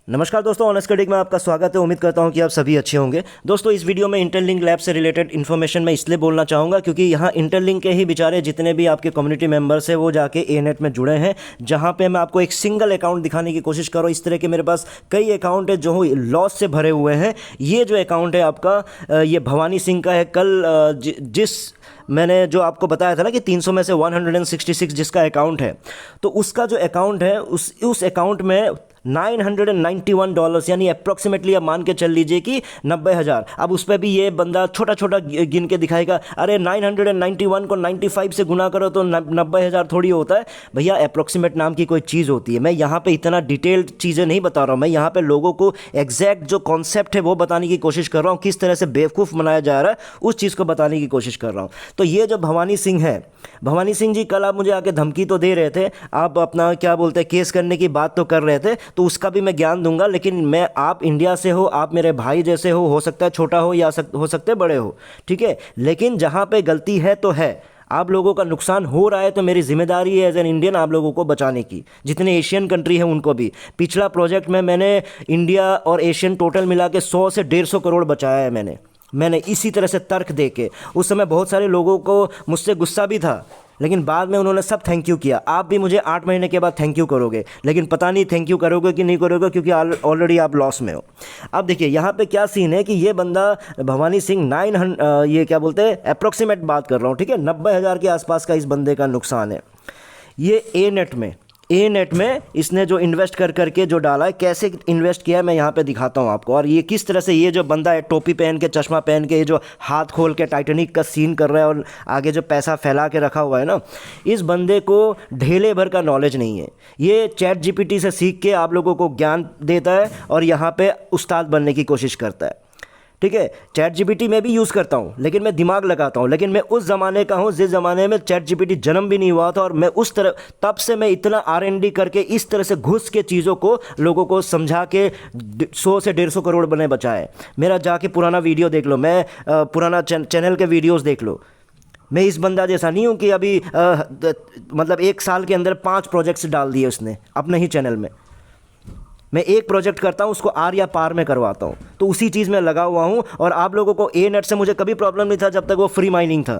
नमस्कार दोस्तों, honest critic में आपका स्वागत है। उम्मीद करता हूं कि आप सभी अच्छे होंगे। दोस्तों, इस वीडियो में इंटरलिंक लैब से रिलेटेड इन्फॉर्मेशन मैं इसलिए बोलना चाहूँगा क्योंकि यहाँ इंटरलिंक के ही बेचारे जितने भी आपके कम्युनिटी मेंबर्स हैं वो जाके एनेट में जुड़े हैं, जहाँ पे मैं आपको एक सिंगल अकाउंट दिखाने की कोशिश कर रहा हूँ। इस तरह के मेरे पास कई अकाउंट है जो लॉस से भरे हुए हैं। ये जो अकाउंट है आपका, ये भवानी सिंह का है। कल जिस मैंने जो आपको बताया था ना कि 300 में से 166 जिसका अकाउंट है, तो उसका जो अकाउंट है उस अकाउंट में $991 यानी अप्रॉक्सीमेटली आप मान के चल लीजिए कि 90,000। अब उस पर भी ये बंदा छोटा छोटा गिन के दिखाएगा, अरे 991 को 95 से गुना करो तो 90,000 थोड़ी होता है। भैया, अप्रॉक्सीमेट नाम की कोई चीज़ होती है। मैं यहाँ पे इतना डिटेल्ड चीज़ें नहीं बता रहा हूँ, मैं यहाँ पे लोगों को एग्जैक्ट जो कॉन्सेप्ट है वो बताने की कोशिश कर रहा हूँ। किस तरह से बेवकूफ़ बनाया जा रहा है उस चीज़ को बताने की कोशिश कर रहा हूँ। तो ये जो भवानी सिंह है, भवानी सिंह जी, कल आप मुझे आके धमकी तो दे रहे थे, आप अपना क्या बोलते हैं केस करने की बात तो कर रहे थे, तो उसका भी मैं ज्ञान दूंगा। लेकिन मैं, आप इंडिया से हो, आप मेरे भाई जैसे हो सकता है छोटा हो या हो सकते बड़े हो, ठीक है, लेकिन जहाँ पे गलती है तो है। आप लोगों का नुकसान हो रहा है तो मेरी जिम्मेदारी है एज एन इंडियन आप लोगों को बचाने की। जितने एशियन कंट्री हैं उनको भी, पिछला प्रोजेक्ट में मैंने इंडिया और एशियन टोटल मिला के 100 से 150 करोड़ बचाया है मैंने इसी तरह से तर्क दे के। उस समय बहुत सारे लोगों को मुझसे गुस्सा भी था, लेकिन बाद में उन्होंने सब थैंक यू किया। आप भी मुझे 8 महीने के बाद थैंक यू करोगे, लेकिन पता नहीं थैंक यू करोगे कि नहीं करोगे, क्योंकि ऑलरेडी आप लॉस में हो। अब देखिए यहाँ पे क्या सीन है कि ये बंदा भवानी सिंह 900, ये क्या बोलते हैं, अप्रॉक्सीमेट बात कर रहा हूँ, ठीक है, 90,000 के आसपास का इस बंदे का नुकसान है। ये ए नेट में इसने जो इन्वेस्ट कर करके जो डाला है, कैसे इन्वेस्ट किया है मैं यहाँ पे दिखाता हूँ आपको। और ये किस तरह से ये जो बंदा है टोपी पहन के, चश्मा पहन के, ये जो हाथ खोल के टाइटैनिक का सीन कर रहा है और आगे जो पैसा फैला के रखा हुआ है ना, इस बंदे को ढेले भर का नॉलेज नहीं है। ये चैट जीपीटी से सीख के आप लोगों को ज्ञान देता है और यहाँ पे उस्ताद बनने की कोशिश करता है, ठीक है। चैट जीपीटी मैं भी यूज़ करता हूँ, लेकिन मैं दिमाग लगाता हूँ। लेकिन मैं उस ज़माने का हूँ जिस ज़माने में चैट जीपीटी जन्म भी नहीं हुआ था, और मैं उस तरह, तब से मैं इतना R&D करके इस तरह से घुस के चीज़ों को लोगों को समझा के 100 से 150 करोड़ बने बचाए। मेरा जाके पुराना वीडियो देख लो, मैं पुराना चैनल के वीडियोज़ देख लो। मैं इस बंदा जैसा नहीं हूँ कि अभी मतलब 1 साल के अंदर 5 प्रोजेक्ट्स डाल दिए उसने अपने ही चैनल में। मैं एक प्रोजेक्ट करता हूँ, उसको आर या पार में करवाता हूँ, तो उसी चीज़ में लगा हुआ हूँ। और आप लोगों को ए नेट से मुझे कभी प्रॉब्लम नहीं था जब तक वो फ्री माइनिंग था।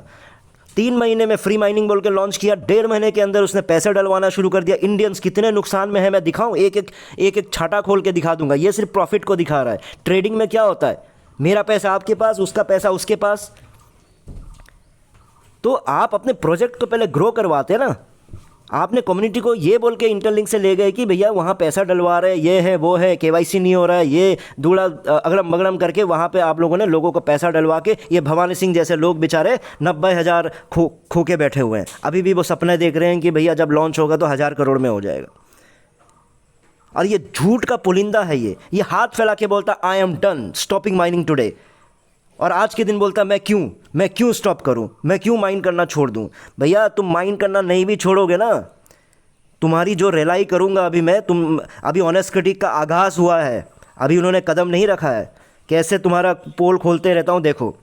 3 महीने में फ्री माइनिंग बोल के लॉन्च किया, 1.5 महीने के अंदर उसने पैसे डलवाना शुरू कर दिया। इंडियंस कितने नुकसान में है मैं दिखाऊँ, एक छाटा खोल के दिखा दूंगा। ये सिर्फ प्रॉफिट को दिखा रहा है। ट्रेडिंग में क्या होता है, मेरा पैसा आपके पास, उसका पैसा उसके पास। तो आप अपने प्रोजेक्ट को पहले ग्रो करवाते हैं ना। आपने कम्युनिटी को ये बोल के इंटरलिंक से ले गए कि भैया वहाँ पैसा डलवा रहे, ये है वो है, केवाईसी नहीं हो रहा है, ये दूड़ा अगड़म बगड़म करके वहाँ पे आप लोगों ने लोगों को पैसा डलवा के, ये भवानी सिंह जैसे लोग बेचारे 90,000 खो के बैठे हुए हैं। अभी भी वो सपने देख रहे हैं कि भैया जब लॉन्च होगा तो 1,000 करोड़ में हो जाएगा। और ये झूठ का पुलिंदा है। ये हाथ फैला के बोलता I am done stopping mining today, और आज के दिन बोलता मैं क्यों स्टॉप करूं, मैं क्यों माइन करना छोड़ दूं। भैया, तुम माइन करना नहीं भी छोड़ोगे ना, तुम्हारी जो रिलाई करूंगा अभी मैं, अभी ऑनेस्ट क्रिटिक का आगाज़ हुआ है, अभी उन्होंने कदम नहीं रखा है। कैसे तुम्हारा पोल खोलते रहता हूं, देखो,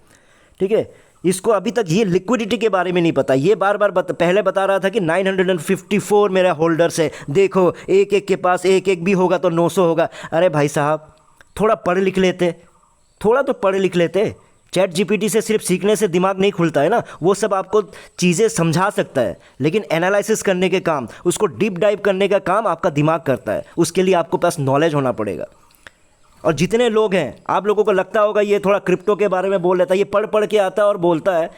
ठीक है। इसको अभी तक ये लिक्विडिटी के बारे में नहीं पता। ये बार बार पहले बता रहा था कि 954 मेरा होल्डर्स है, देखो एक एक के पास एक भी होगा तो 900 होगा। अरे भाई साहब, थोड़ा पढ़ लिख लेते। चैट जीपीटी से सिर्फ सीखने से दिमाग नहीं खुलता है ना, वो सब आपको चीज़ें समझा सकता है, लेकिन एनालिसिस करने के काम, उसको डीप डाइव करने का काम आपका दिमाग करता है। उसके लिए आपको पास नॉलेज होना पड़ेगा। और जितने लोग हैं, आप लोगों को लगता होगा ये थोड़ा क्रिप्टो के बारे में बोल लेता है, ये पढ़ के आता है और बोलता है,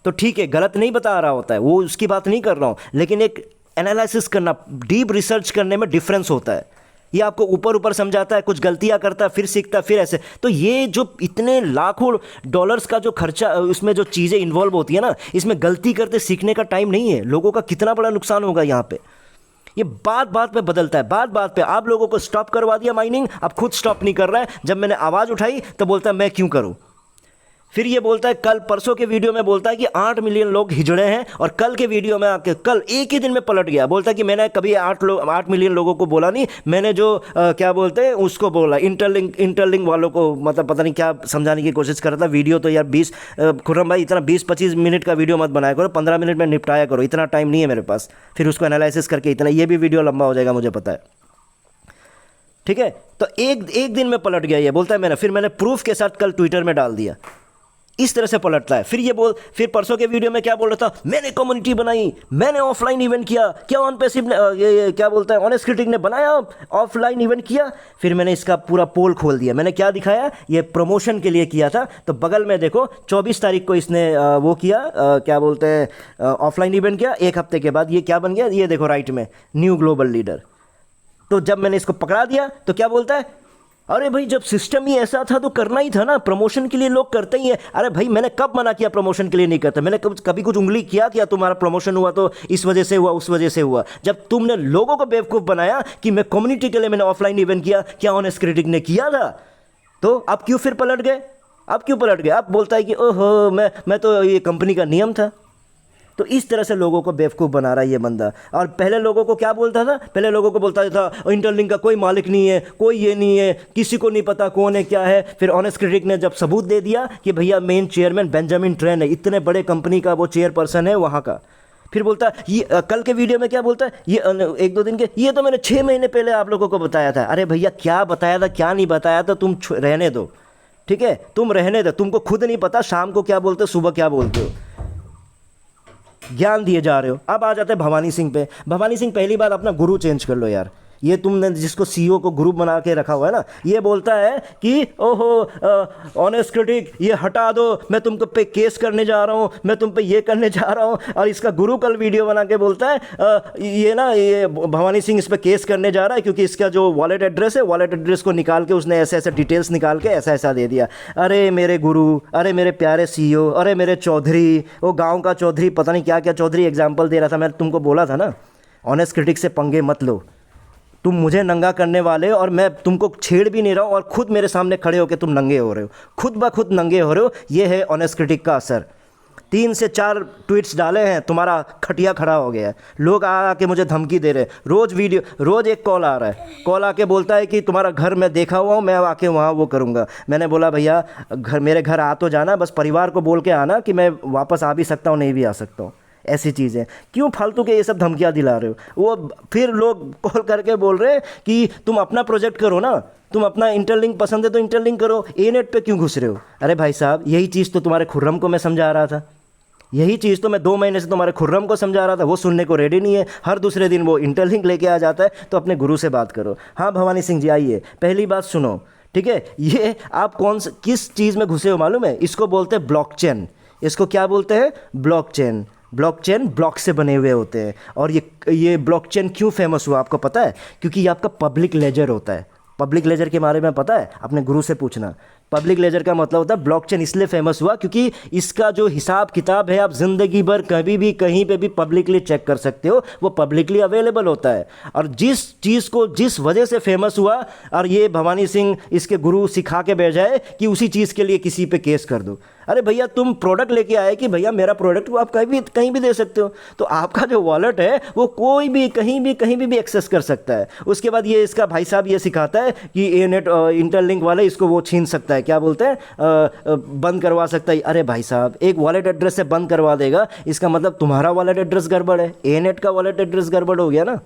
तो ठीक है, गलत नहीं बता रहा होता है, वो उसकी बात नहीं कर रहा हूँ, लेकिन एक एनालिसिस करना, डीप रिसर्च करने में डिफरेंस होता है। ये आपको ऊपर समझाता है, कुछ गलतियां करता है, फिर सीखता है, फिर ऐसे। तो ये जो इतने लाखों डॉलर्स का जो खर्चा, उसमें जो चीज़ें इन्वॉल्व होती है ना, इसमें गलती करते सीखने का टाइम नहीं है। लोगों का कितना बड़ा नुकसान होगा यहाँ पे। ये बात पे बदलता है, बात पे। आप लोगों को स्टॉप करवा दिया माइनिंग, अब खुद स्टॉप नहीं कर रहा है। जब मैंने आवाज़ उठाई तो बोलता है मैं क्यों करूँ। फिर ये बोलता है, कल परसों के वीडियो में बोलता है कि 8 मिलियन लोग हिजड़े हैं, और कल के वीडियो में आके कल एक ही दिन में पलट गया, बोलता है कि मैंने कभी 8 मिलियन लोगों को बोला नहीं, मैंने जो क्या बोलते हैं उसको बोला, इंटरलिंक वालों को, मतलब पता नहीं क्या समझाने की कोशिश कर रहा था। वीडियो तो यार 20, खुर्रम भाई इतना 20-25 मिनट का वीडियो मत बनाया करो, 15 मिनट में निपटाया करो, इतना टाइम नहीं है मेरे पास। फिर उसको एनालिसिस करके इतना, ये भी वीडियो लंबा हो जाएगा मुझे पता है। ठीक है, तो एक दिन में पलट गया ये, बोलता है मैंने प्रूफ के साथ कल ट्विटर में डाल दिया। इस तरह से पलटता है। फिर परसों के वीडियो में क्या बोल रहा था, मैंने कम्युनिटी बनाई, मैंने ऑफलाइन इवेंट किया, क्या ऑन पैसिव ने ये क्या बोलता है ऑनेस्ट क्रिटिक ने बनाया ऑफलाइन इवेंट किया। फिर मैंने इसका पूरा पोल खोल दिया, मैंने क्या दिखाया, ये प्रमोशन के लिए किया था। तो बगल में देखो 24 तारीख को इसने वो किया, क्या बोलते हैं ऑफलाइन इवेंट किया। एक हफ्ते के बाद ये क्या बन गया, ये देखो राइट में, न्यू ग्लोबल लीडर। तो जब मैंने इसको पकड़ा दिया तो क्या बोलता है, अरे भाई जब सिस्टम ही ऐसा था तो करना ही था ना, प्रमोशन के लिए लोग करते ही हैं। अरे भाई मैंने कब मना किया प्रमोशन के लिए नहीं करता, मैंने कभी कुछ उंगली किया क्या तुम्हारा प्रमोशन हुआ तो इस वजह से हुआ उस वजह से हुआ। जब तुमने लोगों को बेवकूफ़ बनाया कि मैं कम्युनिटी के लिए मैंने ऑफलाइन इवेंट किया, क्या ऑनेस्ट क्रिटिक ने किया था, तो अब क्यों फिर पलट गए, अब क्यों पलट गए। अब बोलता है कि ओहो मैं तो ये कंपनी का नियम था। तो इस तरह से लोगों को बेवकूफ़ बना रहा है ये बंदा। और पहले लोगों को क्या बोलता था, पहले लोगों को बोलता था इंटरलिंक का कोई मालिक नहीं है, कोई ये नहीं है, किसी को नहीं पता कौन है क्या है। फिर ऑनेस्ट क्रिटिक ने जब सबूत दे दिया कि भैया मेन चेयरमैन बेंजामिन ट्रेन है, इतने बड़े कंपनी का वो चेयरपर्सन है वहाँ का, फिर बोलता है ये कल के वीडियो में क्या बोलता है, ये 1-2 दिन के, ये तो मैंने 6 महीने पहले आप लोगों को बताया था। अरे भैया क्या बताया था क्या नहीं बताया था, तुम रहने दो, ठीक है, तुम रहने दो, तुमको खुद नहीं पता शाम को क्या बोलते हो सुबह क्या बोलते हो, ज्ञान दिए जा रहे हो। अब आ जाते हैं भवानी सिंह पे। भवानी सिंह पहली बार अपना गुरु चेंज कर लो यार। ये तुमने जिसको सीईओ को ग्रुप बना के रखा हुआ है ना, ये बोलता है कि ओहो ऑनेस्ट क्रिटिक ये हटा दो, मैं तुम पे केस करने जा रहा हूँ, मैं तुम पे ये करने जा रहा हूँ। और इसका गुरु कल वीडियो बना के बोलता है ये भवानी सिंह इस पर केस करने जा रहा है क्योंकि इसका जो वॉलेट एड्रेस है, वॉलेट एड्रेस को निकाल के उसने ऐसे ऐसे डिटेल्स निकाल के ऐसा ऐसा दे दिया। अरे मेरे गुरु, अरे मेरे प्यारे सीईओ, अरे मेरे चौधरी, वो गाँव का चौधरी, पता नहीं क्या क्या चौधरी एग्जाम्पल दे रहा था। मैं तुमको बोला था ना ऑनेस्ट क्रिटिक से पंगे मत लो, तुम मुझे नंगा करने वाले हो और मैं तुमको छेड़ भी नहीं रहा हूँ और खुद मेरे सामने खड़े होकर तुम नंगे हो रहे हो, खुद ब खुद नंगे हो रहे हो। ये है ऑनेस्ट क्रिटिक का असर। 3 से 4 ट्वीट्स डाले हैं, तुम्हारा खटिया खड़ा हो गया है। लोग आके मुझे धमकी दे रहे हैं, रोज़ एक कॉल आ रहा है, कॉल आके बोलता है कि तुम्हारा घर मैं देखा हुआ हूँ, मैं आके वहाँ वो करूँगा। मैंने बोला भैया मेरे घर आ तो जाना, बस परिवार को बोल के आना कि मैं वापस आ भी सकता हूँ नहीं भी आ सकता हूँ। ऐसी चीज़ें क्यों फालतू के ये सब धमकियाँ दिला रहे हो। वो फिर लोग कॉल करके बोल रहे हैं कि तुम अपना प्रोजेक्ट करो ना, तुम अपना इंटरलिंक पसंद है तो इंटरलिंक करो, एनेट पे क्यों घुस रहे हो। अरे भाई साहब यही चीज़ तो तुम्हारे खुर्रम को मैं समझा रहा था, यही चीज़ तो मैं 2 महीने से तुम्हारे खुर्रम को समझा रहा था, वो सुनने को रेडी नहीं है। हर दूसरे दिन वो इंटरलिंक लेके आ जाता है। तो अपने गुरु से बात करो। हाँ भवानी सिंह जी आइए, पहली बात सुनो, ठीक है, ये आप किस चीज़ में घुसे हो मालूम है, इसको बोलते हैं ब्लॉकचेन। इसको क्या बोलते हैं, ब्लॉकचेन। ब्लॉकचेन ब्लॉक से बने हुए होते हैं। और ये ब्लॉकचेन क्यों फेमस हुआ आपको पता है, क्योंकि ये आपका पब्लिक लेजर होता है। पब्लिक लेजर के बारे में पता है, अपने गुरु से पूछना। पब्लिक लेजर का मतलब होता है, ब्लॉकचेन इसलिए फेमस हुआ क्योंकि इसका जो हिसाब किताब है आप ज़िंदगी भर कभी भी कहीं पे भी पब्लिकली चेक कर सकते हो, वो पब्लिकली अवेलेबल होता है। और जिस चीज़ को जिस वजह से फेमस हुआ, और ये भवानी सिंह इसके गुरु सिखा के भेजा है कि उसी चीज़ के लिए किसी पे केस कर दो। अरे भैया तुम प्रोडक्ट लेके आए कि भैया मेरा प्रोडक्ट वो आप कहीं भी दे सकते हो, तो आपका जो वॉलेट है वो कोई भी कहीं भी एक्सेस कर सकता है। उसके बाद ये इसका भाई साहब ये सिखाता है कि एनेट इंटरलिंक वाले इसको वो छीन सकता है, क्या बोलते हैं बंद करवा सकता है। अरे भाई साहब एक वॉलेट एड्रेस से बंद करवा देगा, इसका मतलब तुम्हारा वॉलेट एड्रेस गड़बड़ है, एनेट का वॉलेट एड्रेस गड़बड़ हो गया ना।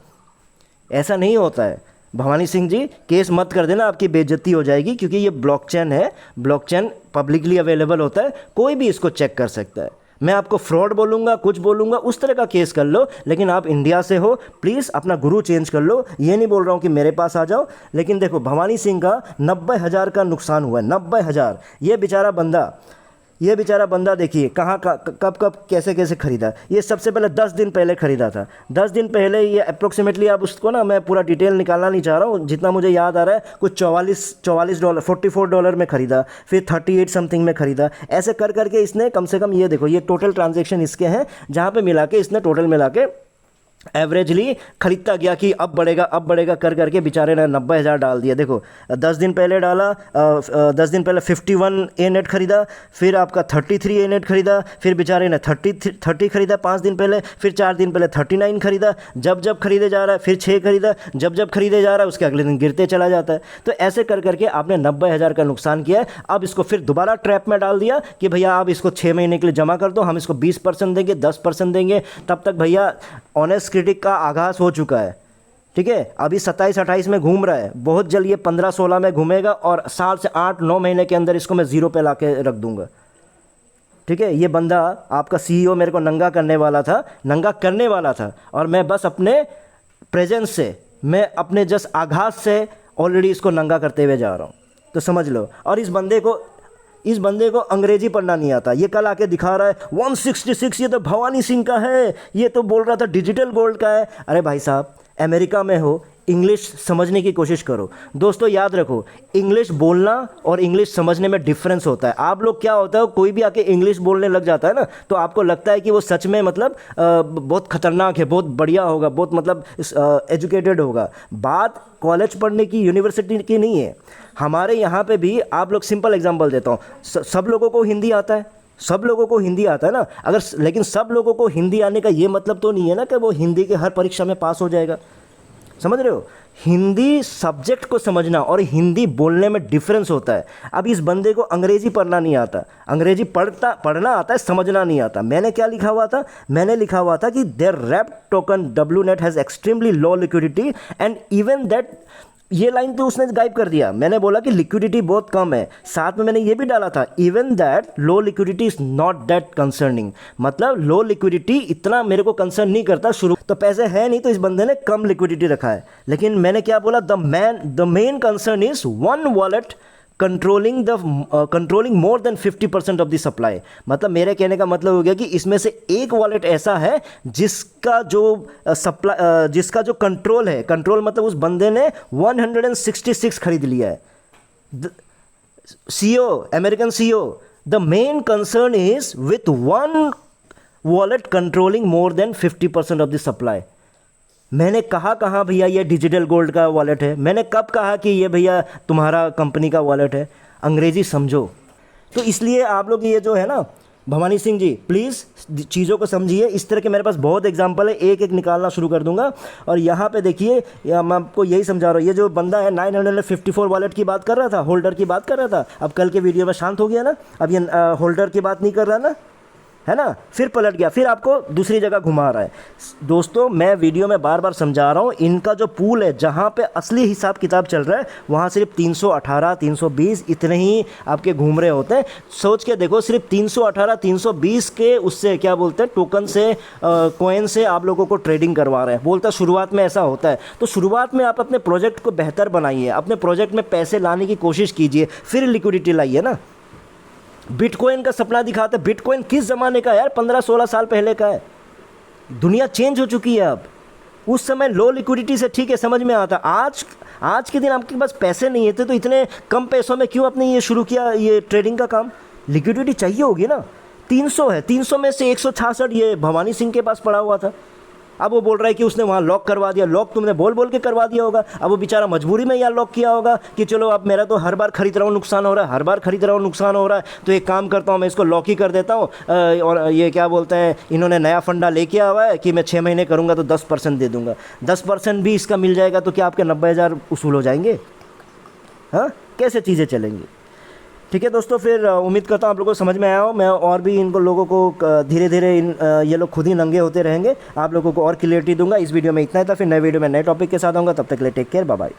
ऐसा नहीं होता है। भवानी सिंह जी केस मत कर देना, आपकी बेइज्जती हो जाएगी, क्योंकि ये ब्लॉकचेन है, ब्लॉकचेन पब्लिकली अवेलेबल होता है, कोई भी इसको चेक कर सकता है। मैं आपको फ्रॉड बोलूँगा, कुछ बोलूँगा, उस तरह का केस कर लो, लेकिन आप इंडिया से हो, प्लीज़ अपना गुरु चेंज कर लो। ये नहीं बोल रहा हूँ कि मेरे पास आ जाओ, लेकिन देखो भवानी सिंह का 90,000 का नुकसान हुआ है, 90,000। ये बेचारा बंदा देखिए कब कैसे ख़रीदा। ये सबसे पहले 10 दिन पहले ख़रीदा था। 10 दिन पहले ये अप्रोक्सीमेटली, आप उसको ना, मैं पूरा डिटेल निकालना नहीं चाह रहा हूँ, जितना मुझे याद आ रहा है कुछ $44 $44 में ख़रीदा, फिर 38 समथिंग में ख़रीदा। ऐसे कर करके इसने कम से कम, ये देखो ये टोटल ट्रांजेक्शन इसके हैं, जहाँ पे मिला के इसने टोटल मिला के एवरेजली खरीदता गया कि अब बढ़ेगा कर करके बेचारे ने 90,000 डाल दिया। देखो 10 दिन पहले डाला, 10 दिन पहले 51 ए नेट खरीदा, फिर आपका 33 ए नेट खरीदा, फिर बेचारे ने 30 खरीदा 5 दिन पहले, फिर 4 दिन पहले 39 खरीदा। जब खरीदे जा रहा है फिर 6 खरीदा, जब खरीदे जा रहा है उसके अगले दिन गिरते चला जाता है। तो ऐसे कर करके आपने 90,000 का नुकसान किया है। अब इसको फिर दोबारा ट्रैप में डाल दिया कि भैया आप इसको 6 महीने के लिए जमा कर दो, हम इसको 20% देंगे, 10% देंगे। तब तक भैया ऑनेस्ट क्रिटिक का आगाज़ हो चुका है। ठीक है, अभी 27-28 में घूम रहा है, बहुत जल्द ये 15-16 में घूमेगा और साल से 8-9 महीने के अंदर इसको मैं ज़ीरो पे ला के रख दूंगा। ठीक है, ये बंदा आपका सीईओ मेरे को नंगा करने वाला था और मैं बस अपने प्रेजेंस से, मैं अपने जस्ट आघात से ऑलरेडी इसको नंगा करते हुए जा रहा हूँ। तो समझ लो। और इस बंदे को अंग्रेजी पढ़ना नहीं आता। ये कल आके दिखा रहा है 166, ये तो भवानी सिंह का है, ये तो बोल रहा था डिजिटल गोल्ड का है। अरे भाई साहब, अमेरिका में हो, इंग्लिश समझने की कोशिश करो। दोस्तों याद रखो, इंग्लिश बोलना और इंग्लिश समझने में डिफरेंस होता है। आप लोग क्या होता है, कोई भी आके इंग्लिश बोलने लग जाता है ना, तो आपको लगता है कि वो सच में मतलब बहुत खतरनाक है, बहुत बढ़िया होगा, बहुत मतलब एजुकेटेड होगा। बात कॉलेज पढ़ने की, यूनिवर्सिटी की नहीं है। हमारे यहाँ पे भी, आप लोग सिंपल एग्जाम्पल देता हूँ, सब लोगों को हिंदी आता है, सब लोगों को हिंदी आता है ना। अगर लेकिन सब लोगों को हिंदी आने का ये मतलब तो नहीं है ना कि वो हिंदी के हर परीक्षा में पास हो जाएगा। समझ रहे हो? हिंदी सब्जेक्ट को समझना और हिंदी बोलने में डिफरेंस होता है। अब इस बंदे को अंग्रेजी पढ़ना नहीं आता, अंग्रेजी पढ़ना आता है, समझना नहीं आता। मैंने क्या लिखा हुआ था? मैंने लिखा हुआ था कि there rep token WNet has extremely low liquidity and even that, ये लाइन तो उसने गायब कर दिया। मैंने बोला कि लिक्विडिटी बहुत कम है, साथ में मैंने ये भी डाला था even that low liquidity is not that concerning. मतलब लो लिक्विडिटी इतना मेरे को कंसर्न नहीं करता। शुरू तो पैसे है नहीं, तो इस बंदे ने कम लिक्विडिटी रखा है। लेकिन मैंने क्या बोला? The main concern is one wallet controlling more than 50% of the supply. मतलब मेरे कहने का मतलब हो गया कि इसमें से एक वॉलेट ऐसा है जिसका जो कंट्रोल है, कंट्रोल मतलब उस बंदे ने 166 खरीद लिया है। CEO, American CEO, the main concern is with one wallet controlling more than 50% of the supply. मैंने कहा कहाँ भैया ये डिजिटल गोल्ड का वॉलेट है? मैंने कब कहा कि ये भैया तुम्हारा कंपनी का वॉलेट है? अंग्रेजी समझो। तो इसलिए आप लोग ये जो है ना, भवानी सिंह जी, प्लीज़ चीज़ों को समझिए। इस तरह के मेरे पास बहुत एग्जांपल है, एक एक निकालना शुरू कर दूंगा। और यहाँ पे देखिए, मैं आपको यही समझा रहा हूँ। ये जो बंदा है 954 वॉलेट की बात कर रहा था, होल्डर की बात कर रहा था, अब कल के वीडियो में शांत हो गया ना, अब ये होल्डर की बात नहीं कर रहा ना, है ना? फिर पलट गया, फिर आपको दूसरी जगह घुमा रहा है। दोस्तों मैं वीडियो में बार बार समझा रहा हूँ, इनका जो पूल है जहाँ पे असली हिसाब किताब चल रहा है, वहाँ सिर्फ 318, 320 इतने ही आपके घूम रहे होते हैं। सोच के देखो, सिर्फ 318, 320 के उससे क्या बोलते हैं, टोकन से, कॉइन से आप लोगों को ट्रेडिंग करवा रहे हैं। बोलता शुरुआत में ऐसा होता है। तो शुरुआत में आप अपने प्रोजेक्ट को बेहतर बनाइए, अपने प्रोजेक्ट में पैसे लाने की कोशिश कीजिए, फिर लिक्विडिटी लाइए ना। बिटकॉइन का सपना दिखाते, बिटकॉइन किस ज़माने का है यार? 15-16 साल पहले का है। दुनिया चेंज हो चुकी है अब। उस समय लो लिक्विडिटी से ठीक है, समझ में आता। आज के दिन आपके पास पैसे नहीं थे, तो इतने कम पैसों में क्यों आपने ये शुरू किया, ये ट्रेडिंग का काम? लिक्विडिटी चाहिए होगी ना। 300 है, 300 में से 166 ये भवानी सिंह के पास पड़ा हुआ था। अब वो बोल रहा है कि उसने वहाँ लॉक करवा दिया। लॉक तुमने बोल बोल के करवा दिया होगा। अब वो बेचारा मजबूरी में यहाँ लॉक किया होगा कि चलो अब मेरा तो हर बार खरीद रहा हूँ नुकसान हो रहा है, हर बार खरीद रहा हूँ नुकसान हो रहा है, तो एक काम करता हूँ, मैं इसको लॉक ही कर देता हूँ। और ये क्या बोलते हैं, इन्होंने नया फंडा लेके आया हुआ है कि मैं 6 महीने करूँगा तो 10% दे दूँगा। 10% भी इसका मिल जाएगा तो क्या आपके 90,000 उसूल हो जाएंगे? हाँ, कैसे चीज़ें चलेंगी? ठीक है दोस्तों, फिर उम्मीद करता हूँ आप लोगों को समझ में आया हो। मैं और भी इनको लोगों को धीरे धीरे ये लोग खुद ही नंगे होते रहेंगे, आप लोगों को और क्लियरिटी दूंगा। इस वीडियो में इतना ही था, फिर नए वीडियो में नए टॉपिक के साथ आऊँगा। तब तक के लिए टेक केयर, बाय बाय।